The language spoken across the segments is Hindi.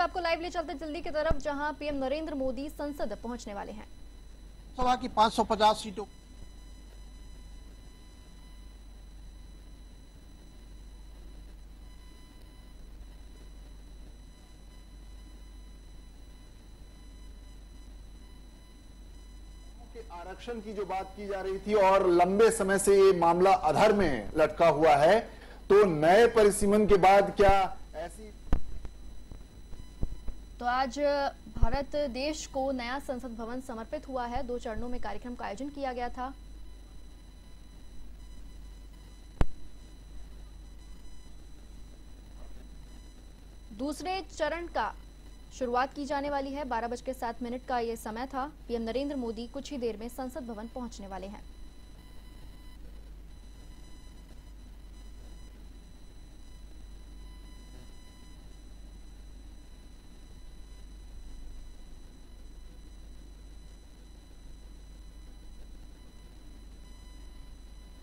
आपको लाइव ले चलते जल्दी की तरफ, जहां पीएम नरेंद्र मोदी संसद पहुंचने वाले हैं। सभा की 550 सीटों आरक्षण की जो बात की जा रही थी और लंबे समय से ये मामला अधर में लटका हुआ है, तो नए परिसीमन के बाद क्या ऐसी तो आज भारत देश को नया संसद भवन समर्पित हुआ है। 2 चरणों में कार्यक्रम का आयोजन किया गया था। दूसरे चरण का शुरुआत की जाने वाली है। 12:07 का यह समय था। पीएम नरेंद्र मोदी कुछ ही देर में संसद भवन पहुंचने वाले हैं।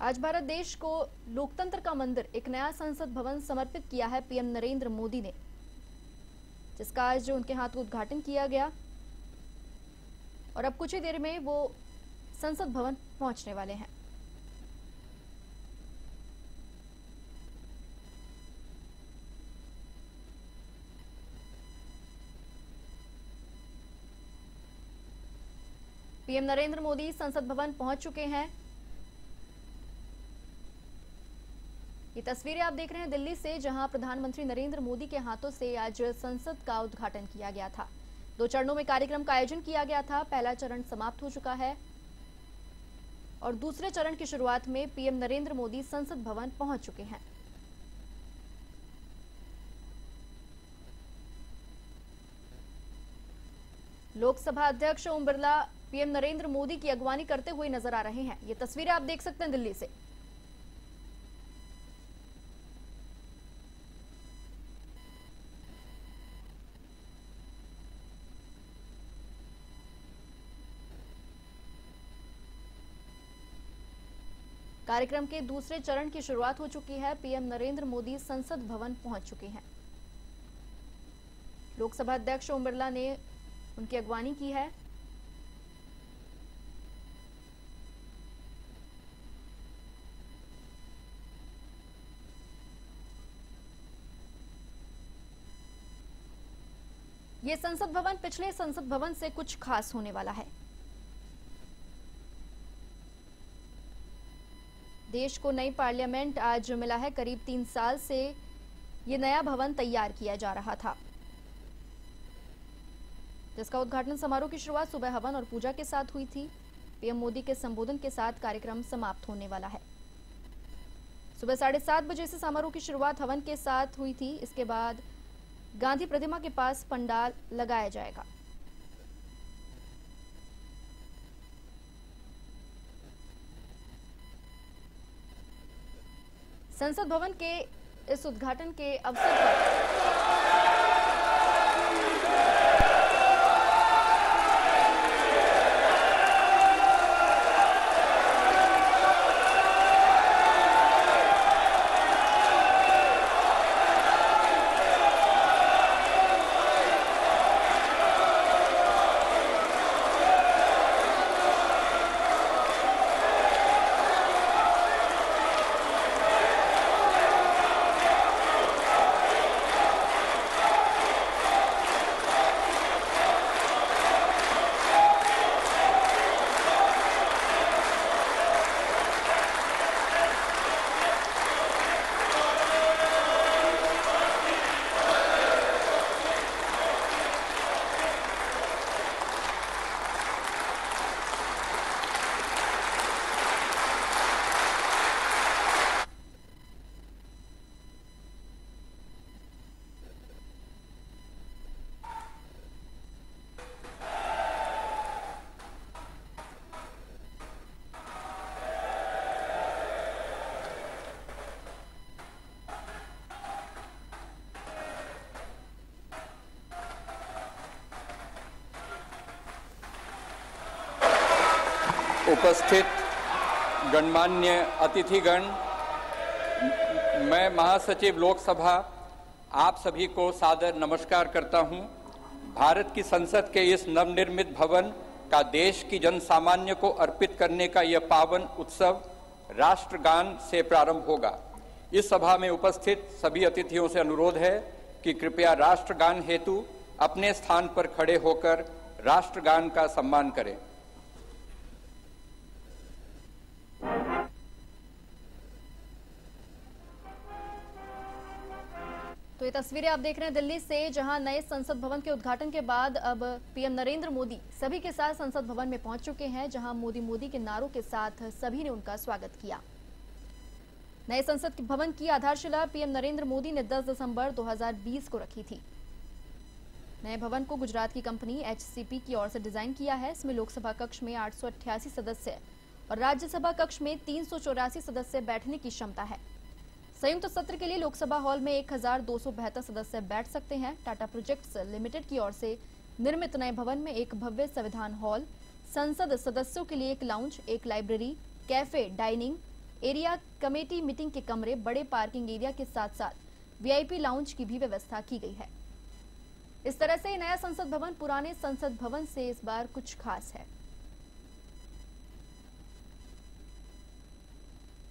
आज भारत देश को लोकतंत्र का मंदिर, एक नया संसद भवन समर्पित किया है पीएम नरेंद्र मोदी ने, जिसका आज उनके हाथ उद्घाटन किया गया और अब कुछ ही देर में वो संसद भवन पहुंचने वाले हैं। पीएम नरेंद्र मोदी संसद भवन पहुंच चुके हैं। ये तस्वीरें आप देख रहे हैं दिल्ली से, जहां प्रधानमंत्री नरेंद्र मोदी के हाथों से आज संसद का उद्घाटन किया गया था। 2 चरणों में कार्यक्रम का आयोजन किया गया था। पहला चरण समाप्त हो चुका है और दूसरे चरण की शुरुआत में पीएम नरेंद्र मोदी संसद भवन पहुंच चुके हैं। लोकसभा अध्यक्ष ओम बिरला पीएम नरेंद्र मोदी की अगवानी करते हुए नजर आ रहे हैं। ये तस्वीरें आप देख सकते हैं दिल्ली से। कार्यक्रम के दूसरे चरण की शुरुआत हो चुकी है। पीएम नरेंद्र मोदी संसद भवन पहुंच चुके हैं। लोकसभा अध्यक्ष ओम बिरला ने उनकी अगवानी की है। यह संसद भवन पिछले संसद भवन से कुछ खास होने वाला है। देश को नई पार्लियामेंट आज मिला है। करीब 3 साल से ये नया भवन तैयार किया जा रहा था, जिसका उद्घाटन समारोह की शुरुआत सुबह हवन और पूजा के साथ हुई थी। पीएम मोदी के संबोधन के साथ कार्यक्रम समाप्त होने वाला है। सुबह 7:30 बजे से समारोह की शुरुआत हवन के साथ हुई थी। इसके बाद गांधी प्रतिमा के पास पंडाल लगाया जाएगा। संसद भवन के इस उद्घाटन के अवसर पर उपस्थित गणमान्य अतिथिगण, मैं महासचिव लोकसभा आप सभी को सादर नमस्कार करता हूं। भारत की संसद के इस नवनिर्मित भवन का देश की जन सामान्य को अर्पित करने का यह पावन उत्सव राष्ट्रगान से प्रारंभ होगा। इस सभा में उपस्थित सभी अतिथियों से अनुरोध है कि कृपया राष्ट्रगान हेतु अपने स्थान पर खड़े होकर राष्ट्रगान का सम्मान करें। तो ये तस्वीरें आप देख रहे हैं दिल्ली से, जहां नए संसद भवन के उद्घाटन के बाद अब पीएम नरेंद्र मोदी सभी के साथ संसद भवन में पहुंच चुके हैं, जहां मोदी के नारों के साथ सभी ने उनका स्वागत किया। नए संसद भवन की आधारशिला पीएम नरेंद्र मोदी ने 10 दिसंबर 2020 को रखी थी। नए भवन को गुजरात की कंपनी HCP की ओर से डिजाइन किया है। इसमें लोकसभा कक्ष में 888 सदस्य और राज्यसभा कक्ष में 384 सदस्य बैठने की क्षमता है। संयुक्त सत्र के लिए लोकसभा हॉल में 1272 सदस्य बैठ सकते हैं। टाटा प्रोजेक्ट्स लिमिटेड की ओर से निर्मित नए भवन में एक भव्य संविधान हॉल, संसद सदस्यों के लिए एक लाउंज, एक library, cafe, dining area, committee meeting के कमरे, बड़े पार्किंग एरिया के साथ साथ VIP लाउंज की भी व्यवस्था की गई है। इस तरह से नया संसद भवन पुराने संसद भवन से इस बार कुछ खास है,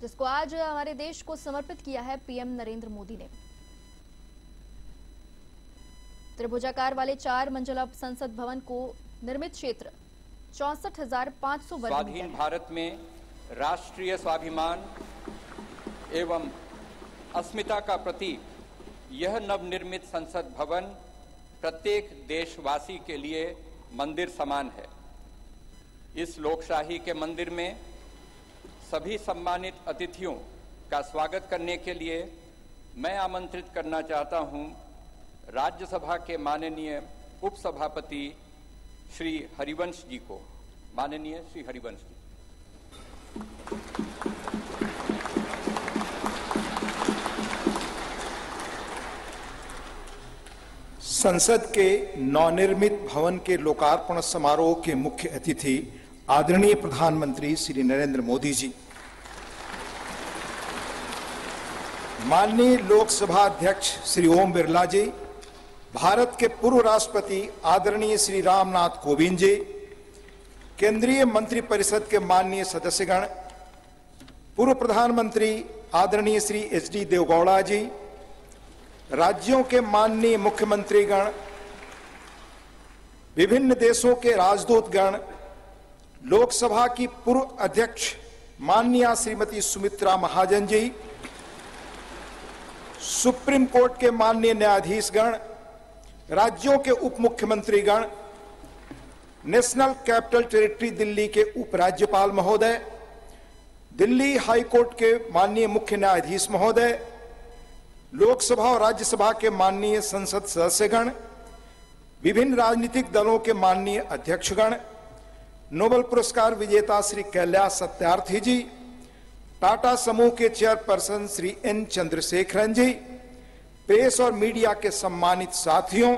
जिसको आज हमारे देश को समर्पित किया है पीएम नरेंद्र मोदी ने। त्रिभुजाकार वाले 4 मंजिला संसद भवन को निर्मित क्षेत्र 64,500 वर्ग मीटर। स्वाधीन भारत में राष्ट्रीय स्वाभिमान एवं अस्मिता का प्रतीक यह नवनिर्मित संसद भवन प्रत्येक देशवासी के लिए मंदिर समान है। इस लोकशाही के मंदिर में सभी सम्मानित अतिथियों का स्वागत करने के लिए मैं आमंत्रित करना चाहता हूं राज्यसभा के माननीय उपसभापति श्री हरिवंश जी को। माननीय श्री हरिवंश जी। संसद के नवनिर्मित भवन के लोकार्पण समारोह के मुख्य अतिथि आदरणीय प्रधानमंत्री श्री नरेंद्र मोदी जी, माननीय लोकसभा अध्यक्ष श्री ओम बिरला जी, भारत के पूर्व राष्ट्रपति आदरणीय श्री रामनाथ कोविंद जी, केंद्रीय मंत्रिपरिषद के माननीय सदस्यगण, पूर्व प्रधानमंत्री आदरणीय श्री HD देवगौड़ा जी, राज्यों के माननीय मुख्यमंत्रीगण, विभिन्न देशों के राजदूतगण, लोकसभा की पूर्व अध्यक्ष माननीय श्रीमती सुमित्रा महाजन जी, सुप्रीम कोर्ट के माननीय न्यायाधीशगण, राज्यों के उप मुख्यमंत्रीगण, नेशनल कैपिटल टेरिटरी दिल्ली के उपराज्यपाल महोदय, दिल्ली हाई कोर्ट के माननीय मुख्य न्यायाधीश महोदय, लोकसभा और राज्यसभा के माननीय संसद सदस्यगण, विभिन्न राजनीतिक दलों के माननीय अध्यक्षगण, नोबेल पुरस्कार विजेता श्री कैलाश सत्यार्थी जी, टाटा समूह के चेयरपर्सन श्री N चंद्रशेखरन जी, प्रेस और मीडिया के सम्मानित साथियों,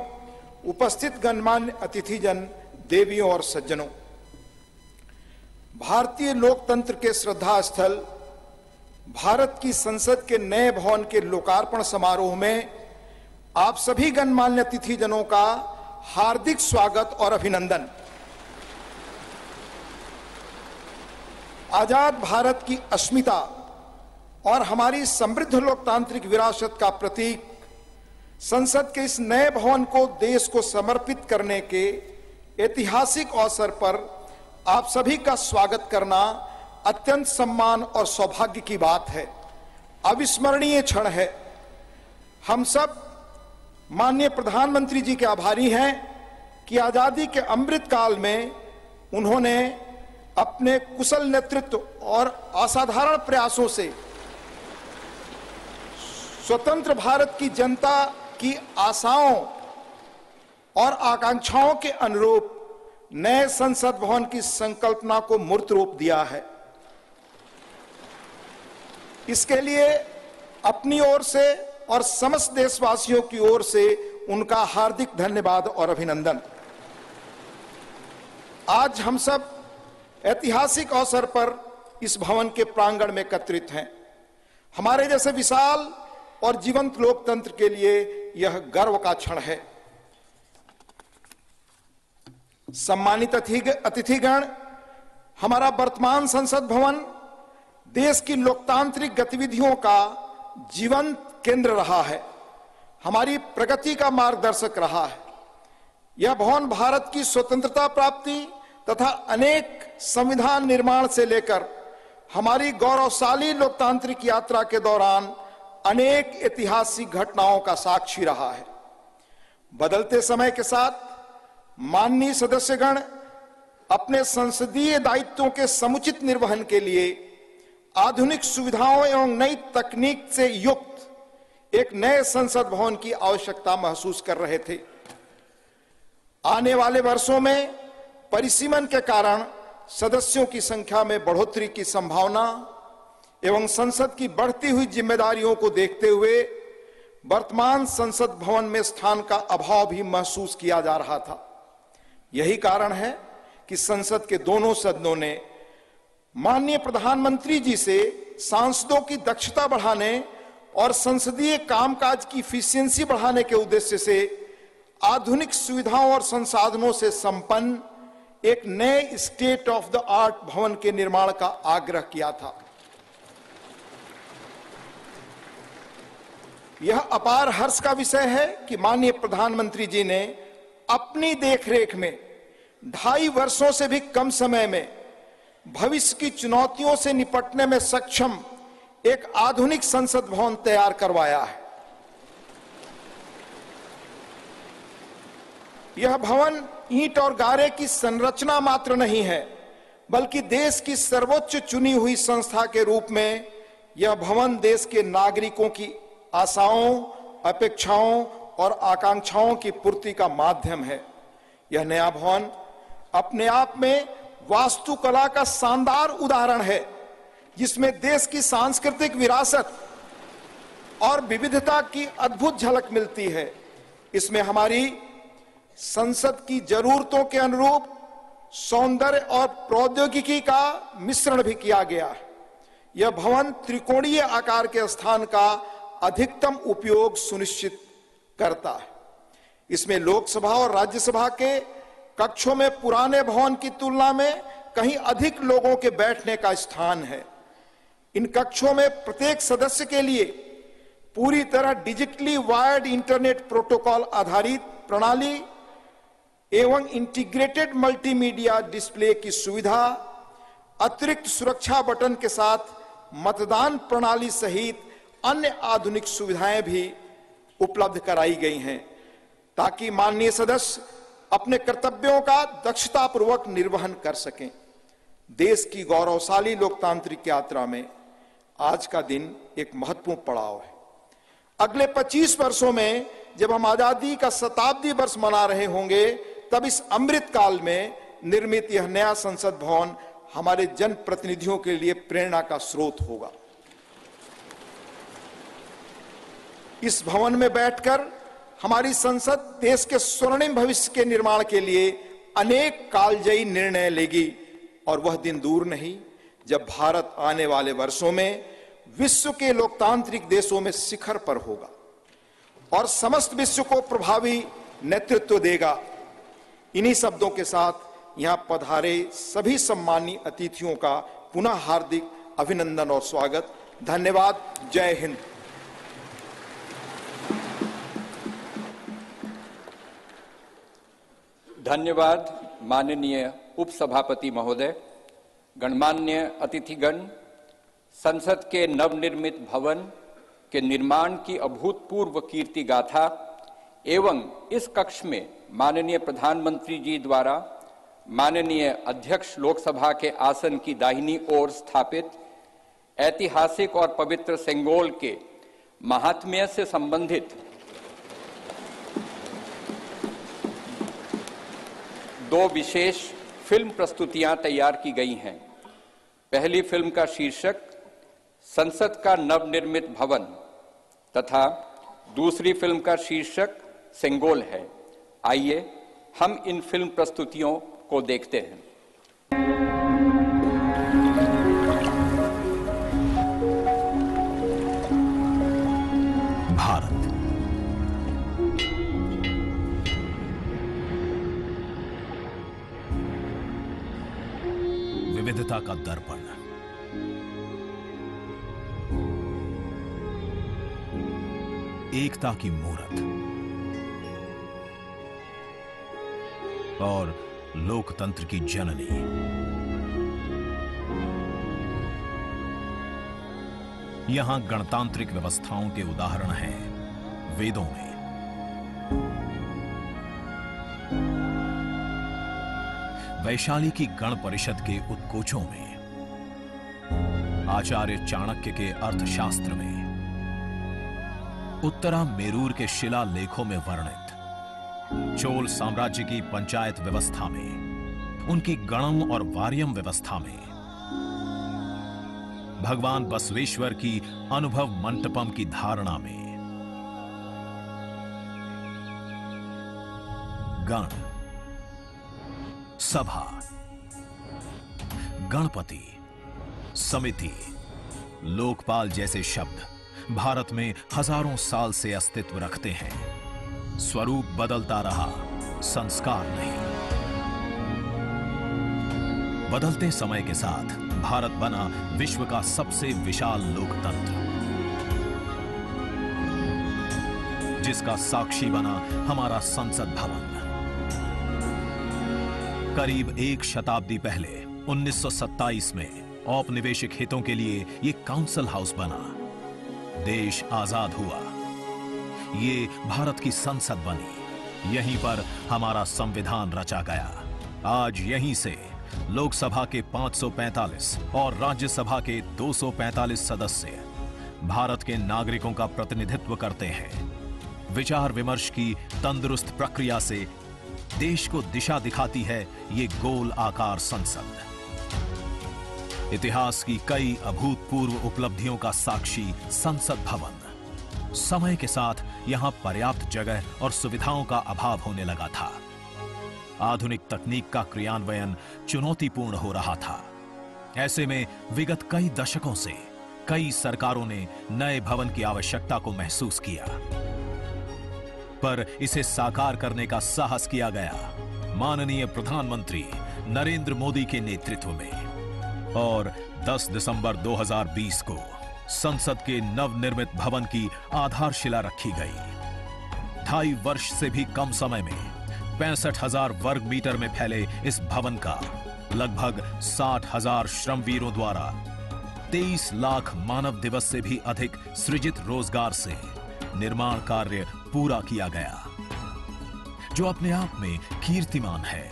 उपस्थित गणमान्य अतिथिजन, देवियों और सज्जनों, भारतीय लोकतंत्र के श्रद्धा स्थल भारत की संसद के नए भवन के लोकार्पण समारोह में आप सभी गणमान्य अतिथिजनों का हार्दिक स्वागत और अभिनंदन। आजाद भारत की अस्मिता और हमारी समृद्ध लोकतांत्रिक विरासत का प्रतीक संसद के इस नए भवन को देश को समर्पित करने के ऐतिहासिक अवसर पर आप सभी का स्वागत करना अत्यंत सम्मान और सौभाग्य की बात है, अविस्मरणीय क्षण है। हम सब माननीय प्रधानमंत्री जी के आभारी हैं कि आजादी के अमृत काल में उन्होंने अपने कुशल नेतृत्व और असाधारण प्रयासों से स्वतंत्र भारत की जनता की आशाओं और आकांक्षाओं के अनुरूप नए संसद भवन की संकल्पना को मूर्त रूप दिया है। इसके लिए अपनी ओर से और समस्त देशवासियों की ओर से उनका हार्दिक धन्यवाद और अभिनंदन। आज हम सब ऐतिहासिक अवसर पर इस भवन के प्रांगण में एकत्रित हैं। हमारे जैसे विशाल और जीवंत लोकतंत्र के लिए यह गर्व का क्षण है। सम्मानित अतिथिगण, हमारा वर्तमान संसद भवन देश की लोकतांत्रिक गतिविधियों का जीवंत केंद्र रहा है, हमारी प्रगति का मार्गदर्शक रहा है। यह भवन भारत की स्वतंत्रता प्राप्ति तथा अनेक संविधान निर्माण से लेकर हमारी गौरवशाली लोकतांत्रिक यात्रा के दौरान अनेक ऐतिहासिक घटनाओं का साक्षी रहा है। बदलते समय के साथ माननीय सदस्यगण अपने संसदीय दायित्वों के समुचित निर्वहन के लिए आधुनिक सुविधाओं एवं नई तकनीक से युक्त एक नए संसद भवन की आवश्यकता महसूस कर रहे थे। आने वाले वर्षों में परिसीमन के कारण सदस्यों की संख्या में बढ़ोतरी की संभावना एवं संसद की बढ़ती हुई जिम्मेदारियों को देखते हुए वर्तमान संसद भवन में स्थान का अभाव भी महसूस किया जा रहा था। यही कारण है कि संसद के दोनों सदनों ने माननीय प्रधानमंत्री जी से सांसदों की दक्षता बढ़ाने और संसदीय कामकाज की इफिशियंसी बढ़ाने के उद्देश्य से आधुनिक सुविधाओं और संसाधनों से संपन्न एक नए स्टेट ऑफ द आर्ट भवन के निर्माण का आग्रह किया था। यह अपार हर्ष का विषय है कि माननीय प्रधानमंत्री जी ने अपनी देखरेख में 2.5 वर्षों से भी कम समय में भविष्य की चुनौतियों से निपटने में सक्षम एक आधुनिक संसद भवन तैयार करवाया है। यह भवन ईंट और गारे की संरचना मात्र नहीं है, बल्कि देश की सर्वोच्च चुनी हुई संस्था के रूप में यह भवन देश के नागरिकों की आशाओं, अपेक्षाओं और आकांक्षाओं की पूर्ति का माध्यम है। यह नया भवन अपने आप में वास्तुकला का शानदार उदाहरण है, जिसमें देश की सांस्कृतिक विरासत और विविधता की अद्भुत झलक मिलती है। इसमें हमारी संसद की जरूरतों के अनुरूप सौंदर्य और प्रौद्योगिकी का मिश्रण भी किया गया है। यह भवन त्रिकोणीय आकार के स्थान का अधिकतम उपयोग सुनिश्चित करता है। इसमें लोकसभा और राज्यसभा के कक्षों में पुराने भवन की तुलना में कहीं अधिक लोगों के बैठने का स्थान है। इन कक्षों में प्रत्येक सदस्य के लिए पूरी तरह डिजिटली वायर्ड इंटरनेट प्रोटोकॉल आधारित प्रणाली एवं इंटीग्रेटेड मल्टीमीडिया डिस्प्ले की सुविधा, अतिरिक्त सुरक्षा बटन के साथ मतदान प्रणाली सहित अन्य आधुनिक सुविधाएं भी उपलब्ध कराई गई हैं, ताकि माननीय सदस्य अपने कर्तव्यों का दक्षतापूर्वक निर्वहन कर सकें। देश की गौरवशाली लोकतांत्रिक यात्रा में आज का दिन एक महत्वपूर्ण पड़ाव है। अगले 25 वर्षों में जब हम आजादी का शताब्दी वर्ष मना रहे होंगे, तब इस अमृत काल में निर्मित यह नया संसद भवन हमारे जनप्रतिनिधियों के लिए प्रेरणा का स्रोत होगा। इस भवन में बैठकर हमारी संसद देश के स्वर्णिम भविष्य के निर्माण के लिए अनेक कालजयी निर्णय लेगी, और वह दिन दूर नहीं जब भारत आने वाले वर्षों में विश्व के लोकतांत्रिक देशों में शिखर पर होगा और समस्त विश्व को प्रभावी नेतृत्व देगा। इन्हीं शब्दों के साथ यहां पधारे सभी सम्मानीय अतिथियों का पुनः हार्दिक अभिनंदन और स्वागत। धन्यवाद। जय हिंद। धन्यवाद माननीय उपसभापति महोदय। गणमान्य अतिथिगण, संसद के नवनिर्मित भवन के निर्माण की अभूतपूर्व कीर्ति गाथा एवं इस कक्ष में माननीय प्रधानमंत्री जी द्वारा माननीय अध्यक्ष लोकसभा के आसन की दाहिनी ओर स्थापित ऐतिहासिक और पवित्र सेंगोल के महात्म्य से संबंधित दो विशेष फिल्म प्रस्तुतियां तैयार की गई हैं। पहली फिल्म का शीर्षक संसद का नवनिर्मित भवन तथा दूसरी फिल्म का शीर्षक सेंगोल है। आइए हम इन फिल्म प्रस्तुतियों को देखते हैं। विविधता का दर्पण, एकता की मूरत और लोकतंत्र की जननी। यहां गणतांत्रिक व्यवस्थाओं के उदाहरण हैं वेदों में, वैशाली की गण परिषद के उत्कोचों में, आचार्य चाणक्य के अर्थशास्त्र में, उत्तरा मेरूर के शिलालेखों में वर्णित चोल साम्राज्य की पंचायत व्यवस्था में, उनकी गणम और वार्यम व्यवस्था में, भगवान बसवेश्वर की अनुभव मंटपम की धारणा में। गण, सभा, गणपति, समिति, लोकपाल जैसे शब्द भारत में हजारों साल से अस्तित्व रखते हैं। स्वरूप बदलता रहा, संस्कार नहीं। बदलते समय के साथ भारत बना विश्व का सबसे विशाल लोकतंत्र, जिसका साक्षी बना हमारा संसद भवन। करीब एक शताब्दी पहले 1927 में औपनिवेशिक हितों के लिए यह काउंसिल हाउस बना। देश आजाद हुआ, ये भारत की संसद बनी। यहीं पर हमारा संविधान रचा गया। आज यहीं से लोकसभा के 545 और राज्यसभा के 245 सदस्य भारत के नागरिकों का प्रतिनिधित्व करते हैं। विचार विमर्श की तंदुरुस्त प्रक्रिया से देश को दिशा दिखाती है ये गोल आकार संसद। इतिहास की कई अभूतपूर्व उपलब्धियों का साक्षी संसद भवन। समय के साथ यहां पर्याप्त जगह और सुविधाओं का अभाव होने लगा था। आधुनिक तकनीक का क्रियान्वयन चुनौतीपूर्ण हो रहा था। ऐसे में विगत कई दशकों से कई सरकारों ने नए भवन की आवश्यकता को महसूस किया, पर इसे साकार करने का साहस किया गया माननीय प्रधानमंत्री नरेंद्र मोदी के नेतृत्व में। और 10 दिसंबर 2020 को संसद के नवनिर्मित भवन की आधारशिला रखी गई। 2.5 वर्ष से भी कम समय में 65,000 वर्ग मीटर में फैले इस भवन का लगभग 60,000 श्रमवीरों द्वारा 23 लाख मानव दिवस से भी अधिक सृजित रोजगार से निर्माण कार्य पूरा किया गया, जो अपने आप में कीर्तिमान है।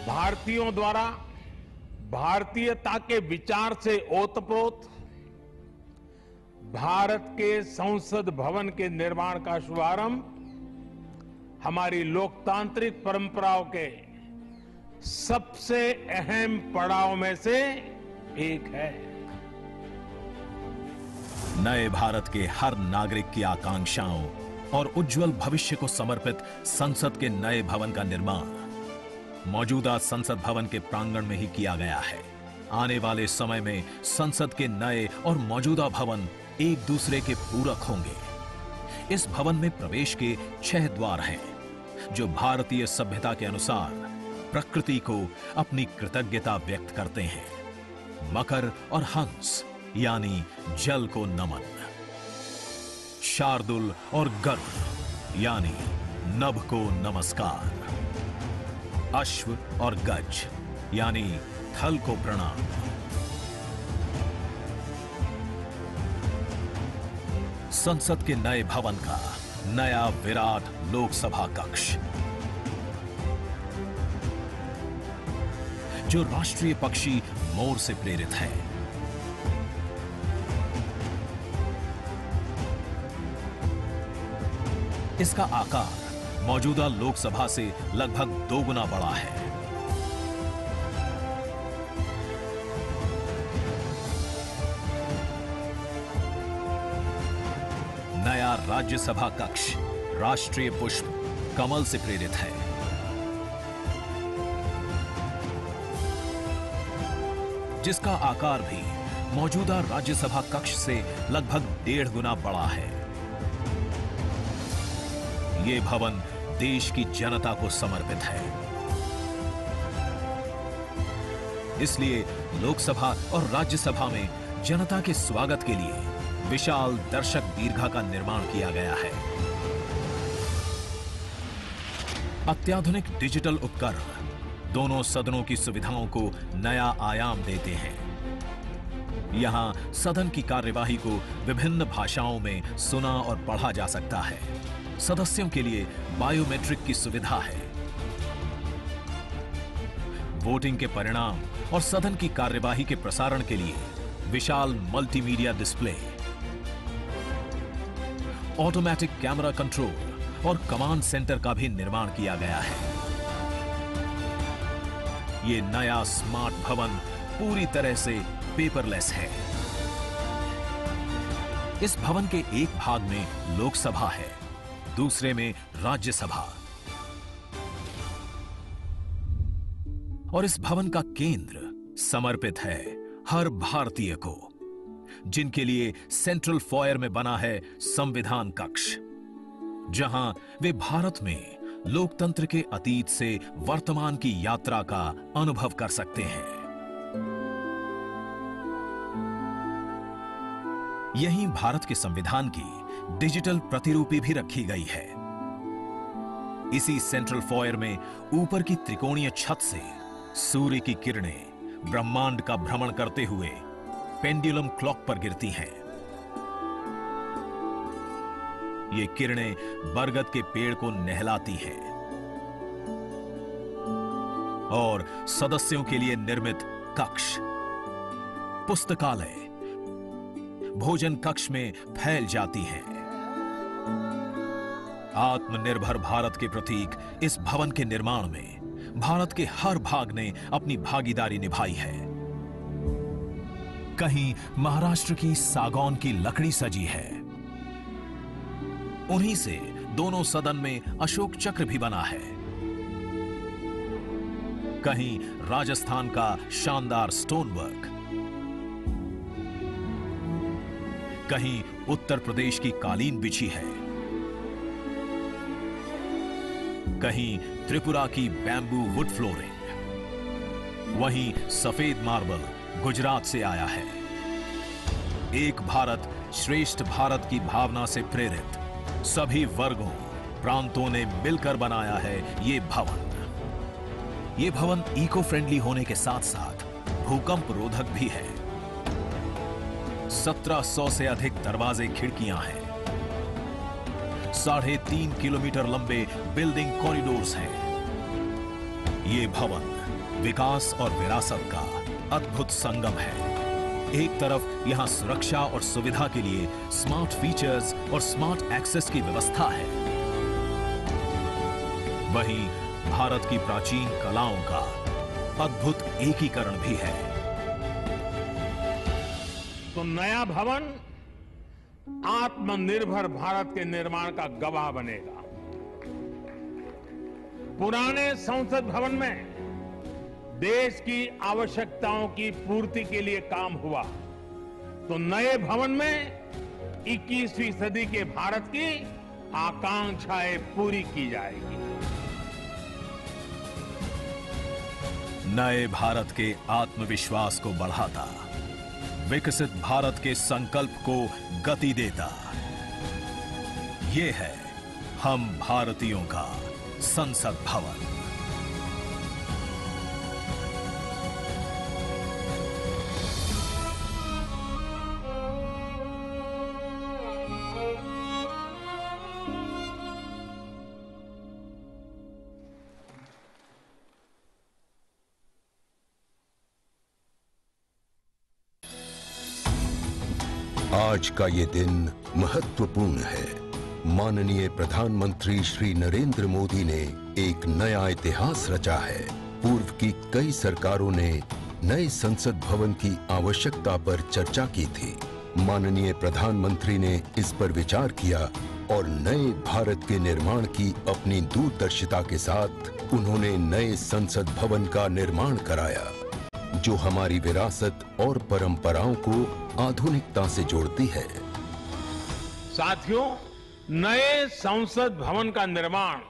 भारतीयों द्वारा भारतीयता के विचार से ओतप्रोत भारत के संसद भवन के निर्माण का शुभारंभ हमारी लोकतांत्रिक परंपराओं के सबसे अहम पड़ाव में से एक है। नए भारत के हर नागरिक की आकांक्षाओं और उज्जवल भविष्य को समर्पित संसद के नए भवन का निर्माण मौजूदा संसद भवन के प्रांगण में ही किया गया है। आने वाले समय में संसद के नए और मौजूदा भवन एक दूसरे के पूरक होंगे। इस भवन में प्रवेश के 6 द्वार हैं, जो भारतीय सभ्यता के अनुसार प्रकृति को अपनी कृतज्ञता व्यक्त करते हैं। मकर और हंस यानी जल को नमन, शार्दुल और गरुड़ यानी नभ को नमस्कार, अश्व और गज यानी थल को प्रणाम। संसद के नए भवन का नया विराट लोकसभा कक्ष, जो राष्ट्रीय पक्षी मोर से प्रेरित है। इसका आकार मौजूदा लोकसभा से लगभग 2 गुना बड़ा है। नया राज्यसभा कक्ष राष्ट्रीय पुष्प कमल से प्रेरित है। जिसका आकार भी मौजूदा राज्यसभा कक्ष से लगभग 1.5 गुना बड़ा है। ये भवन देश की जनता को समर्पित है। इसलिए लोकसभा और राज्यसभा में जनता के स्वागत के लिए विशाल दर्शक दीर्घा का निर्माण किया गया है। अत्याधुनिक डिजिटल उपकरण दोनों सदनों की सुविधाओं को नया आयाम देते हैं। यहां सदन की कार्यवाही को विभिन्न भाषाओं में सुना और पढ़ा जा सकता है। सदस्यों के लिए बायोमेट्रिक की सुविधा है। वोटिंग के परिणाम और सदन की कार्यवाही के प्रसारण के लिए विशाल multimedia display, automatic camera control और कमांड सेंटर का भी निर्माण किया गया है। ये नया स्मार्ट भवन पूरी तरह से पेपरलेस है। इस भवन के एक भाग में लोकसभा है, दूसरे में राज्यसभा। और इस भवन का केंद्र समर्पित है हर भारतीय को, जिनके लिए सेंट्रल फॉयर में बना है संविधान कक्ष, जहां वे भारत में लोकतंत्र के अतीत से वर्तमान की यात्रा का अनुभव कर सकते हैं। यहीं भारत के संविधान की डिजिटल प्रतिरूपी भी रखी गई है। इसी सेंट्रल फॉयर में ऊपर की त्रिकोणीय छत से सूर्य की किरणें ब्रह्मांड का भ्रमण करते हुए पेंडुलम क्लॉक पर गिरती हैं। ये किरणें बरगद के पेड़ को नहलाती हैं और सदस्यों के लिए निर्मित कक्ष, पुस्तकालय, भोजन कक्ष में फैल जाती हैं। आत्मनिर्भर भारत के प्रतीक इस भवन के निर्माण में भारत के हर भाग ने अपनी भागीदारी निभाई है। कहीं महाराष्ट्र की सागौन की लकड़ी सजी है, उन्हीं से दोनों सदन में अशोक चक्र भी बना है। कहीं राजस्थान का शानदार स्टोन वर्क, कहीं उत्तर प्रदेश की कालीन बिछी है, कहीं त्रिपुरा की बैम्बू वुड फ्लोरिंग, वहीं सफेद मार्बल गुजरात से आया है। एक भारत श्रेष्ठ भारत की भावना से प्रेरित सभी वर्गों, प्रांतों ने मिलकर बनाया है ये भवन। ये भवन इको फ्रेंडली होने के साथ साथ भूकंप रोधक भी है। 1700 से अधिक दरवाजे, खिड़कियां हैं। 3.5 किलोमीटर लंबे बिल्डिंग कॉरिडोर्स हैं। ये भवन विकास और विरासत का अद्भुत संगम है। एक तरफ यहां सुरक्षा और सुविधा के लिए स्मार्ट फीचर्स और स्मार्ट एक्सेस की व्यवस्था है, वहीं भारत की प्राचीन कलाओं का अद्भुत एकीकरण भी है। तो नया भवन आत्मनिर्भर भारत के निर्माण का गवाह बनेगा। पुराने संसद भवन में देश की आवश्यकताओं की पूर्ति के लिए काम हुआ, तो नए भवन में 21वीं सदी के भारत की आकांक्षाएं पूरी की जाएगी। नए भारत के आत्मविश्वास को बढ़ाता, विकसित भारत के संकल्प को गति देता, ये है हम भारतीयों का संसद भवन। आज का ये दिन महत्वपूर्ण है। माननीय प्रधानमंत्री श्री नरेंद्र मोदी ने एक नया इतिहास रचा है। पूर्व की कई सरकारों ने नए संसद भवन की आवश्यकता पर चर्चा की थी। माननीय प्रधानमंत्री ने इस पर विचार किया और नए भारत के निर्माण की अपनी दूरदर्शिता के साथ उन्होंने नए संसद भवन का निर्माण कराया, जो हमारी विरासत और परंपराओं को आधुनिकता से जोड़ती है। साथियों, नए संसद भवन का निर्माण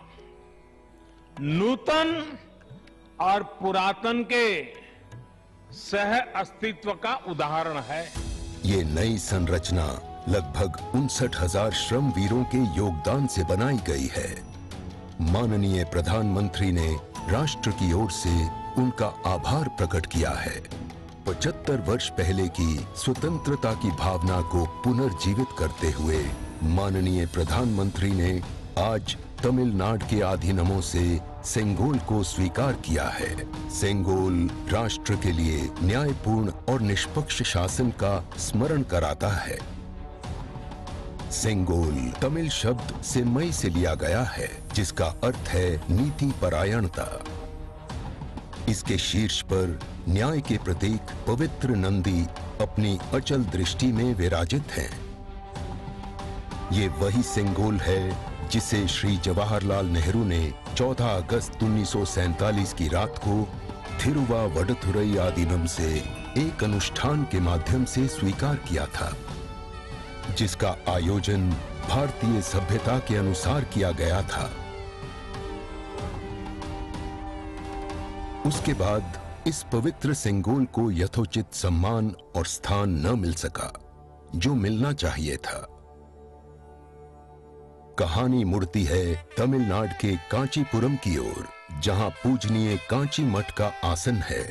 नूतन और पुरातन के सह अस्तित्व का उदाहरण है। ये नई संरचना लगभग 59,000 श्रमवीरों के योगदान से बनाई गई है। माननीय प्रधानमंत्री ने राष्ट्र की ओर से उनका आभार प्रकट किया है। 75 वर्ष पहले की स्वतंत्रता की भावना को पुनर्जीवित करते हुए माननीय प्रधानमंत्री ने आज तमिलनाडु के अधीनमों से सेंगोल को स्वीकार किया है। सेंगोल राष्ट्र के लिए न्यायपूर्ण और निष्पक्ष शासन का स्मरण कराता है। सेंगोल तमिल शब्द सेम्मई से लिया गया है, जिसका अर्थ है नीति परायणता। इसके शीर्ष पर न्याय के प्रतीक पवित्र नंदी अपनी अचल दृष्टि में विराजित हैं। ये वही सेंगोल है जिसे श्री जवाहरलाल नेहरू ने 14 अगस्त 1947 की रात को थिरुवावडथुरई आदीनम से एक अनुष्ठान के माध्यम से स्वीकार किया था, जिसका आयोजन भारतीय सभ्यता के अनुसार किया गया था। उसके बाद इस पवित्र सेंगोल को यथोचित सम्मान और स्थान न मिल सका जो मिलना चाहिए था। कहानी मुड़ती है तमिलनाडु के कांचीपुरम की ओर, जहां पूजनीय कांची मठ का आसन है।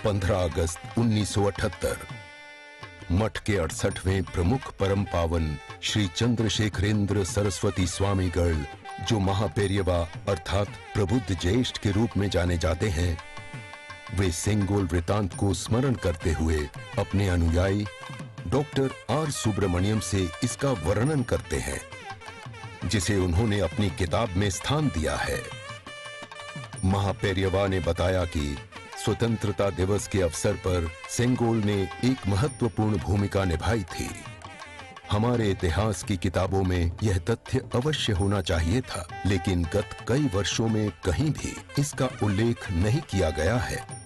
15 अगस्त 1978 मठ के 68वें प्रमुख परम पावन श्री चंद्रशेखरेंद्र सरस्वती स्वामीगढ़, जो महापेरियवा अर्थात प्रबुद्ध ज्येष्ठ के रूप में जाने जाते हैं, वे सेंगोल वृतांत को स्मरण करते हुए अपने अनुयायी डॉक्टर आर सुब्रमण्यम से इसका वर्णन करते हैं, जिसे उन्होंने अपनी किताब में स्थान दिया है। महापेरियवा ने बताया कि स्वतंत्रता दिवस के अवसर पर सेंगोल ने एक महत्वपूर्ण भूमिका निभाई थी। हमारे इतिहास की किताबों में यह तथ्य अवश्य होना चाहिए था, लेकिन गत कई वर्षों में कहीं भी इसका उल्लेख नहीं किया गया है।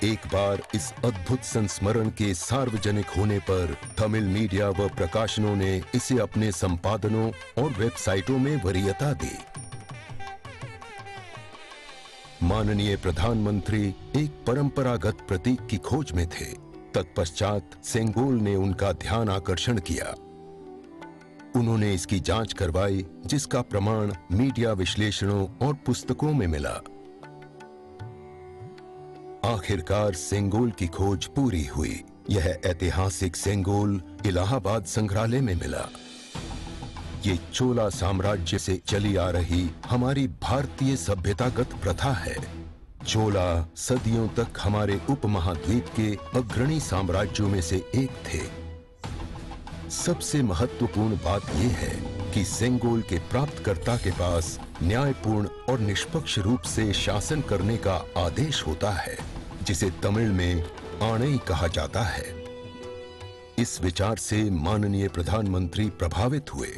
एक बार इस अद्भुत संस्मरण के सार्वजनिक होने पर तमिल मीडिया व प्रकाशनों ने इसे अपने संपादनों और वेबसाइटों में वरीयता दी। माननीय प्रधानमंत्री एक परंपरागत प्रतीक की खोज में थे। तत्पश्चात सेंगोल ने उनका ध्यान आकर्षण किया। उन्होंने इसकी जांच करवाई, जिसका प्रमाण मीडिया विश्लेषणों और पुस्तकों में मिला। आखिरकार सेंगोल की खोज पूरी हुई। यह ऐतिहासिक सेंगोल इलाहाबाद संग्रहालय में मिला। ये चोला साम्राज्य से चली आ रही हमारी भारतीय सभ्यतागत प्रथा है। चोला सदियों तक हमारे उपमहाद्वीप के अग्रणी साम्राज्यों में से एक थे। सबसे महत्वपूर्ण बात यह है कि सेंगोल के प्राप्तकर्ता के पास न्यायपूर्ण और निष्पक्ष रूप से शासन करने का आदेश होता है, जिसे तमिल में आणई कहा जाता है। इस विचार से माननीय प्रधानमंत्री प्रभावित हुए।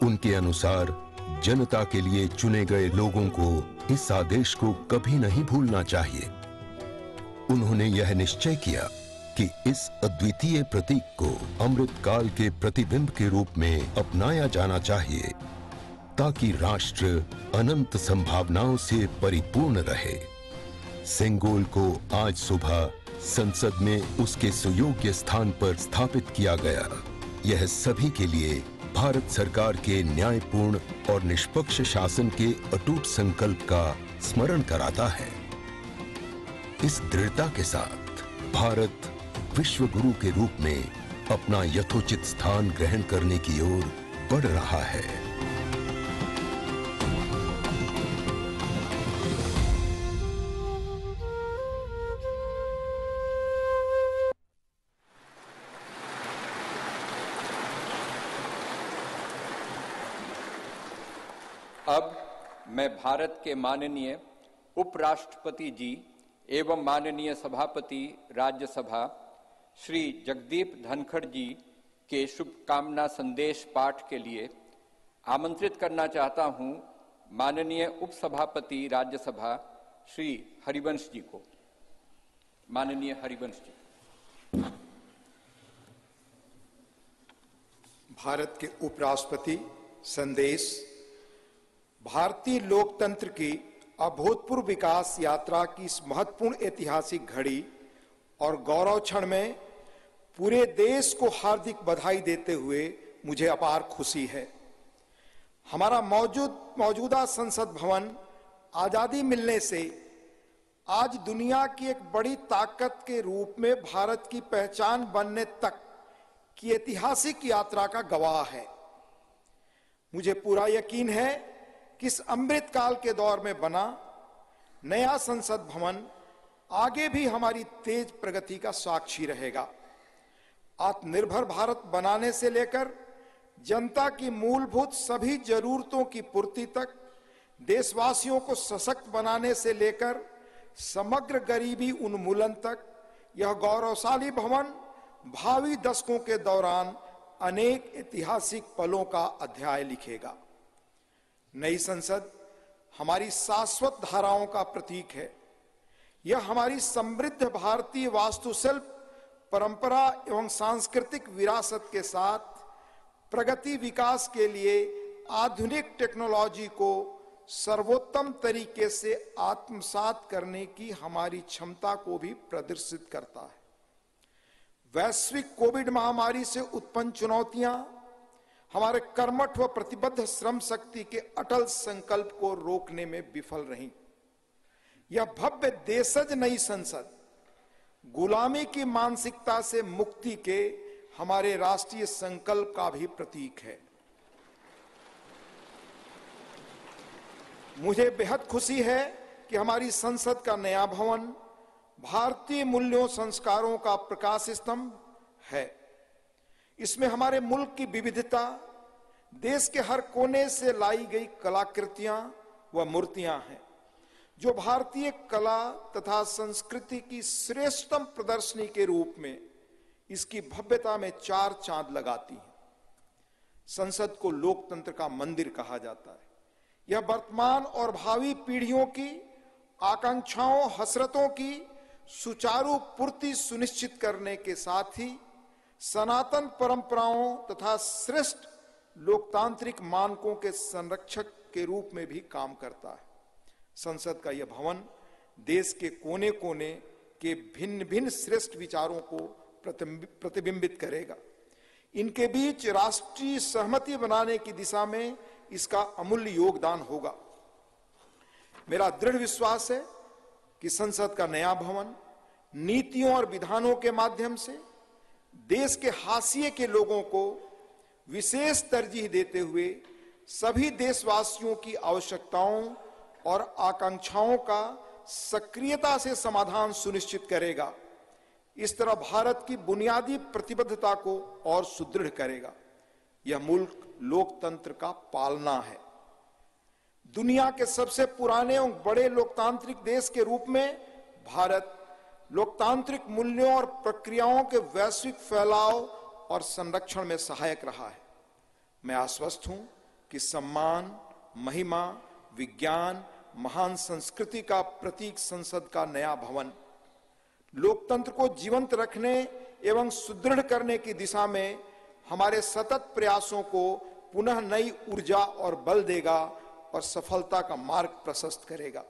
उनके अनुसार जनता के लिए चुने गए लोगों को इस आदेश को कभी नहीं भूलना चाहिए। उन्होंने यह निश्चय किया कि इस अद्वितीय प्रतीक को अमृतकाल के प्रतिबिंब के रूप में अपनाया जाना चाहिए, ताकि राष्ट्र अनंत संभावनाओं से परिपूर्ण रहे। सेंगोल को आज सुबह संसद में उसके सुयोग्य स्थान पर स्थापित किया गया। यह सभी के लिए भारत सरकार के न्यायपूर्ण और निष्पक्ष शासन के अटूट संकल्प का स्मरण कराता है। इस दृढ़ता के साथ भारत विश्व गुरु के रूप में अपना यथोचित स्थान ग्रहण करने की ओर बढ़ रहा है। अब मैं भारत के माननीय उपराष्ट्रपति जी एवं माननीय सभापति राज्यसभा श्री जगदीप धनखड़ जी के शुभकामना संदेश पाठ के लिए आमंत्रित करना चाहता हूं माननीय उपसभापति राज्यसभा श्री हरिवंश जी को। माननीय हरिवंश जी। भारत के उपराष्ट्रपति संदेश। भारतीय लोकतंत्र की अभूतपूर्व विकास यात्रा की इस महत्वपूर्ण ऐतिहासिक घड़ी और गौरव क्षण में पूरे देश को हार्दिक बधाई देते हुए मुझे अपार खुशी है। हमारा मौजूदा संसद भवन आजादी मिलने से आज दुनिया की एक बड़ी ताकत के रूप में भारत की पहचान बनने तक की ऐतिहासिक यात्रा का गवाह है। मुझे पूरा यकीन है कि इस अमृत काल के दौर में बना नया संसद भवन आगे भी हमारी तेज प्रगति का साक्षी रहेगा। आत्मनिर्भर भारत बनाने से लेकर जनता की मूलभूत सभी जरूरतों की पूर्ति तक, देशवासियों को सशक्त बनाने से लेकर समग्र गरीबी उन्मूलन तक, यह गौरवशाली भवन भावी दशकों के दौरान अनेक ऐतिहासिक पलों का अध्याय लिखेगा। नई संसद हमारी शाश्वत धाराओं का प्रतीक है। यह हमारी समृद्ध भारतीय वास्तुशिल्प, परंपरा एवं सांस्कृतिक विरासत के साथ प्रगति विकास के लिए आधुनिक टेक्नोलॉजी को सर्वोत्तम तरीके से आत्मसात करने की हमारी क्षमता को भी प्रदर्शित करता है। वैश्विक कोविड महामारी से उत्पन्न चुनौतियां हमारे कर्मठ व प्रतिबद्ध श्रम शक्ति के अटल संकल्प को रोकने में विफल रहीं। यह भव्य देशज नई संसद गुलामी की मानसिकता से मुक्ति के हमारे राष्ट्रीय संकल्प का भी प्रतीक है। मुझे बेहद खुशी है कि हमारी संसद का नया भवन भारतीय मूल्यों संस्कारों का प्रकाश स्तंभ है। इसमें हमारे मुल्क की विविधता, देश के हर कोने से लाई गई कलाकृतियां व मूर्तियां हैं, जो भारतीय कला तथा संस्कृति की श्रेष्ठतम प्रदर्शनी के रूप में इसकी भव्यता में चार चांद लगाती हैं। संसद को लोकतंत्र का मंदिर कहा जाता है। यह वर्तमान और भावी पीढ़ियों की आकांक्षाओं, हसरतों की सुचारू पूर्ति सुनिश्चित करने के साथ ही सनातन परंपराओं तथा श्रेष्ठ लोकतांत्रिक मानकों के संरक्षक के रूप में भी काम करता है। संसद का यह भवन देश के कोने कोने के भिन्न भिन्न श्रेष्ठ विचारों को प्रतिबिंबित करेगा। इनके बीच राष्ट्रीय सहमति बनाने की दिशा में इसका अमूल्य योगदान होगा। मेरा दृढ़ विश्वास है कि संसद का नया भवन नीतियों और विधानों के माध्यम से देश के हाशिए के लोगों को विशेष तरजीह देते हुए सभी देशवासियों की आवश्यकताओं और आकांक्षाओं का सक्रियता से समाधान सुनिश्चित करेगा। इस तरह भारत की बुनियादी प्रतिबद्धता को और सुदृढ़ करेगा। यह मुल्क लोकतंत्र का पालना है। दुनिया के सबसे पुराने और बड़े लोकतांत्रिक देश के रूप में भारत लोकतांत्रिक मूल्यों और प्रक्रियाओं के वैश्विक फैलाव और संरक्षण में सहायक रहा है। मैं आश्वस्त हूं कि सम्मान, महिमा, विज्ञान, महान संस्कृति का प्रतीक संसद का नया भवन लोकतंत्र को जीवंत रखने एवं सुदृढ़ करने की दिशा में हमारे सतत प्रयासों को पुनः नई ऊर्जा और बल देगा और सफलता का मार्ग प्रशस्त करेगा।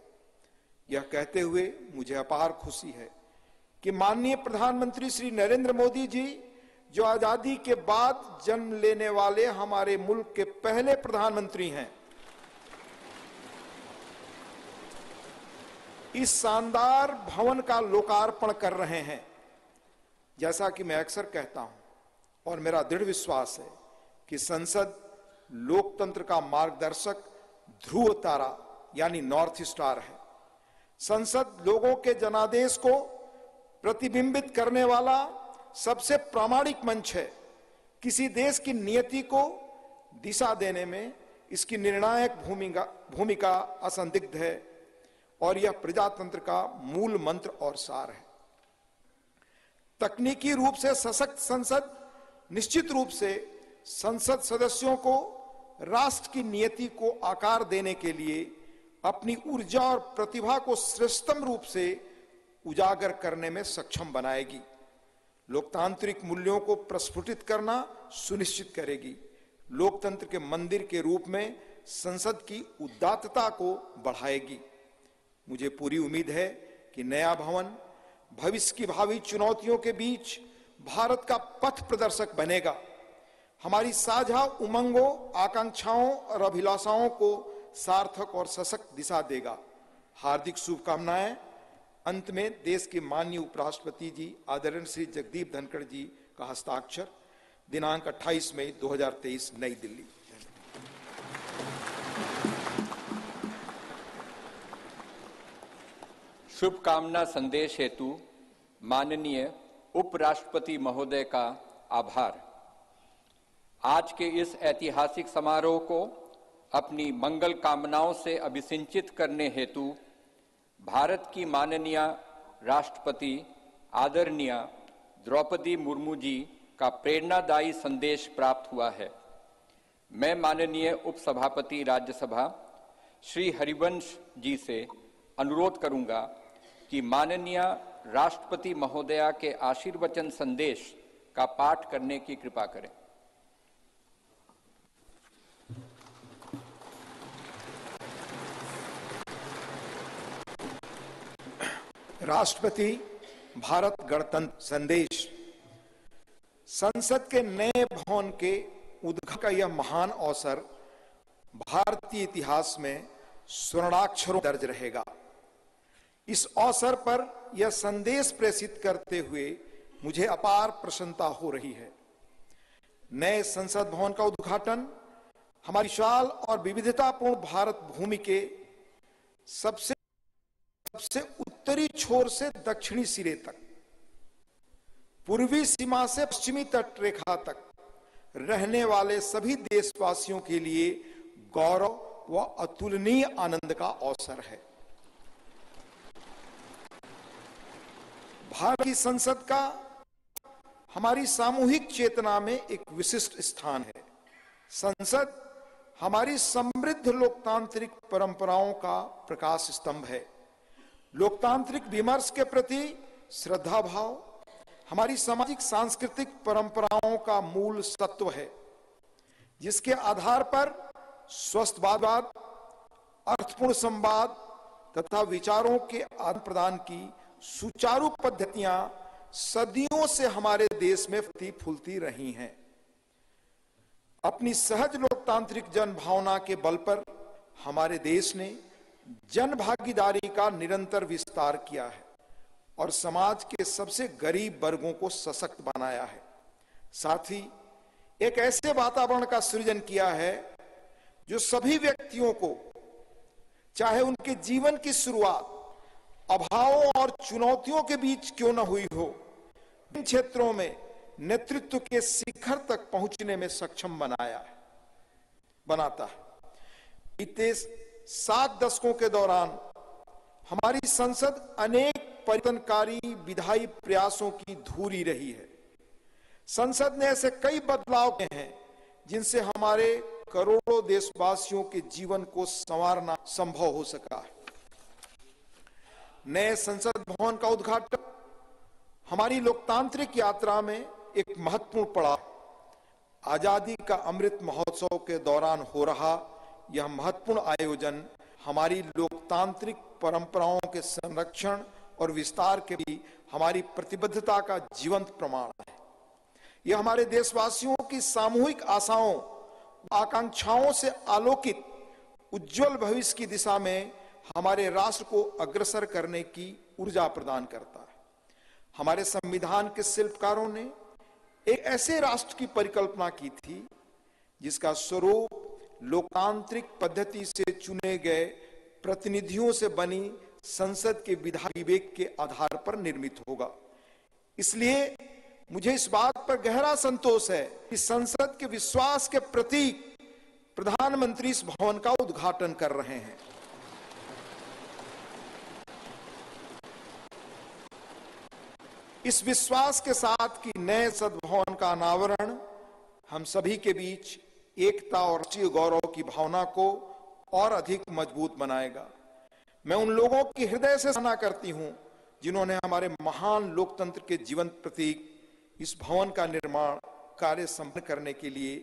यह कहते हुए मुझे अपार खुशी है कि माननीय प्रधानमंत्री श्री नरेंद्र मोदी जी, जो आजादी के बाद जन्म लेने वाले हमारे मुल्क के पहले प्रधानमंत्री हैं, इस शानदार भवन का लोकार्पण कर रहे हैं। जैसा कि मैं अक्सर कहता हूं और मेरा दृढ़ विश्वास है कि संसद लोकतंत्र का मार्गदर्शक ध्रुव तारा यानी नॉर्थ स्टार है। संसद लोगों के जनादेश को प्रतिबिंबित करने वाला सबसे प्रामाणिक मंच है। किसी देश की नियति को दिशा देने में इसकी निर्णायक भूमिका असंदिग्ध है और यह प्रजातंत्र का मूल मंत्र और सार है। तकनीकी रूप से सशक्त संसद निश्चित रूप से संसद सदस्यों को राष्ट्र की नियति को आकार देने के लिए अपनी ऊर्जा और प्रतिभा को श्रेष्ठतम रूप से उजागर करने में सक्षम बनाएगी। लोकतांत्रिक मूल्यों को प्रस्फुटित करना सुनिश्चित करेगी। लोकतंत्र के मंदिर के रूप में संसद की उदात्तता को बढ़ाएगी। मुझे पूरी उम्मीद है कि नया भवन भविष्य की भावी चुनौतियों के बीच भारत का पथ प्रदर्शक बनेगा, हमारी साझा उमंगों, आकांक्षाओं और अभिलाषाओं को सार्थक और सशक्त दिशा देगा। हार्दिक शुभकामनाएं। अंत में देश के माननीय उपराष्ट्रपति जी आदरणीय श्री जगदीप धनखड़ जी का हस्ताक्षर, दिनांक 28 मई 2023, नई दिल्ली। शुभकामना संदेश हेतु माननीय उपराष्ट्रपति महोदय का आभार। आज के इस ऐतिहासिक समारोह को अपनी मंगल कामनाओं से अभिसिंचित करने हेतु भारत की माननीय राष्ट्रपति आदरणीय द्रौपदी मुर्मू जी का प्रेरणादायी संदेश प्राप्त हुआ है। मैं माननीय उपसभापति राज्यसभा श्री हरिवंश जी से अनुरोध करूंगा कि माननीय राष्ट्रपति महोदया के आशीर्वचन संदेश का पाठ करने की कृपा करें। राष्ट्रपति भारत गणतंत्र संदेश। संसद के नए भवन के उद्घाटन का यह महान अवसर भारतीय इतिहास में स्वर्णाक्षरों दर्ज रहेगा। इस अवसर पर यह संदेश प्रेषित करते हुए मुझे अपार प्रसन्नता हो रही है। नए संसद भवन का उद्घाटन हमारी विशाल और विविधतापूर्ण भारत भूमि के सबसे उत्तरी छोर से दक्षिणी सिरे तक, पूर्वी सीमा से पश्चिमी तट रेखा तक रहने वाले सभी देशवासियों के लिए गौरव व अतुलनीय आनंद का अवसर है। भारत की संसद का हमारी सामूहिक चेतना में एक विशिष्ट स्थान है। संसद हमारी समृद्ध लोकतांत्रिक परंपराओं का प्रकाश स्तंभ है। लोकतांत्रिक विमर्श के प्रति श्रद्धा भाव हमारी सामाजिक सांस्कृतिक परंपराओं का मूल तत्व है, जिसके आधार पर स्वस्थ वादवाद, अर्थपूर्ण संवाद तथा विचारों के आदान प्रदान की सुचारू पद्धतियां सदियों से हमारे देश में फलती फूलती रही हैं। अपनी सहज लोकतांत्रिक जन भावना के बल पर हमारे देश ने जन भागीदारी का निरंतर विस्तार किया है और समाज के सबसे गरीब वर्गों को सशक्त बनाया है। साथ ही एक ऐसे वातावरण का सृजन किया है जो सभी व्यक्तियों को, चाहे उनके जीवन की शुरुआत अभावों और चुनौतियों के बीच क्यों न हुई हो, इन क्षेत्रों में नेतृत्व के शिखर तक पहुंचने में सक्षम बनाता है। बीते 7 दशकों के दौरान हमारी संसद अनेक परिवर्तनकारी विधायी प्रयासों की धूरी रही है। संसद ने ऐसे कई बदलाव किए हैं जिनसे हमारे करोड़ों देशवासियों के जीवन को संवारना संभव हो सका है। नए संसद भवन का उद्घाटन हमारी लोकतांत्रिक यात्रा में एक महत्वपूर्ण पड़ाव। आजादी का अमृत महोत्सव के दौरान हो रहा यह महत्वपूर्ण आयोजन हमारी लोकतांत्रिक परंपराओं के संरक्षण और विस्तार के भी हमारी प्रतिबद्धता का जीवंत प्रमाण है। यह हमारे देशवासियों की सामूहिक आशाओं, आकांक्षाओं से आलोकित उज्जवल भविष्य की दिशा में हमारे राष्ट्र को अग्रसर करने की ऊर्जा प्रदान करता है। हमारे संविधान के शिल्पकारों ने एक ऐसे राष्ट्र की परिकल्पना की थी जिसका स्वरूप लोकतांत्रिक पद्धति से चुने गए प्रतिनिधियों से बनी संसद के विधायी विवेक के आधार पर निर्मित होगा। इसलिए मुझे इस बात पर गहरा संतोष है कि संसद के विश्वास के प्रतीक प्रधानमंत्री इस भवन का उद्घाटन कर रहे हैं। इस विश्वास के साथ कि नए सद्भवन का अनावरण हम सभी के बीच एकता और राष्ट्रीय गौरव की भावना को और अधिक मजबूत बनाएगा। मैं उन लोगों की हृदय से सराहना करती हूं जिन्होंने हमारे महान लोकतंत्र के जीवंत प्रतीक इस भवन का निर्माण कार्य संपन्न करने के लिए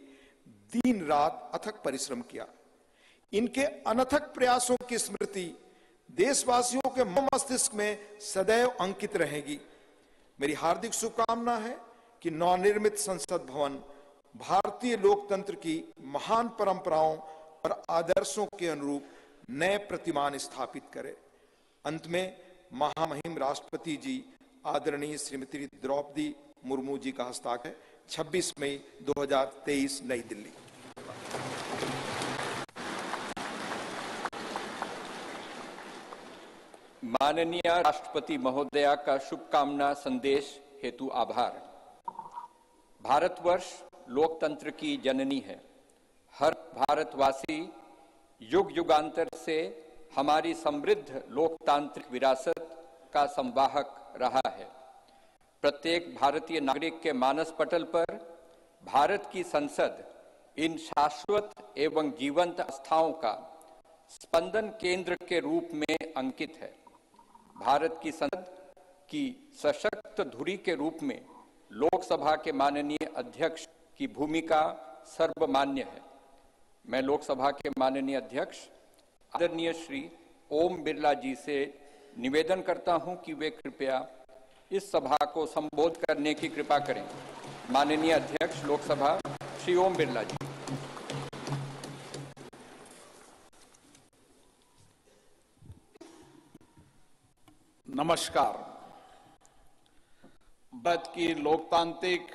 दिन रात अथक परिश्रम किया। इनके अनथक प्रयासों की स्मृति देशवासियों के मस्तिष्क में सदैव अंकित रहेगी। मेरी हार्दिक शुभकामना है कि नवनिर्मित संसद भवन भारतीय लोकतंत्र की महान परंपराओं और आदर्शों के अनुरूप नए प्रतिमान स्थापित करे। अंत में महामहिम राष्ट्रपति जी आदरणीय श्रीमती द्रौपदी मुर्मू जी का हस्ताक्षर 26 मई 2023 नई दिल्ली। माननीय राष्ट्रपति महोदया का शुभकामना संदेश हेतु आभार। भारतवर्ष लोकतंत्र की जननी है। हर भारतवासी युग युगांतर से हमारी समृद्ध लोकतांत्रिक विरासत का संवाहक रहा है। प्रत्येक भारतीय नागरिक के मानस पटल पर भारत की संसद इन शाश्वत एवं जीवंत आस्थाओं का स्पंदन केंद्र के रूप में अंकित है। भारत की संसद की सशक्त धुरी के रूप में लोकसभा के माननीय अध्यक्ष की भूमिका सर्वमान्य है। मैं लोकसभा के माननीय अध्यक्ष आदरणीय श्री ओम बिरला जी से निवेदन करता हूं कि वे कृपया इस सभा को संबोधित करने की कृपा करें। माननीय अध्यक्ष लोकसभा श्री ओम बिरला जी। नमस्कार। भारत की लोकतांत्रिक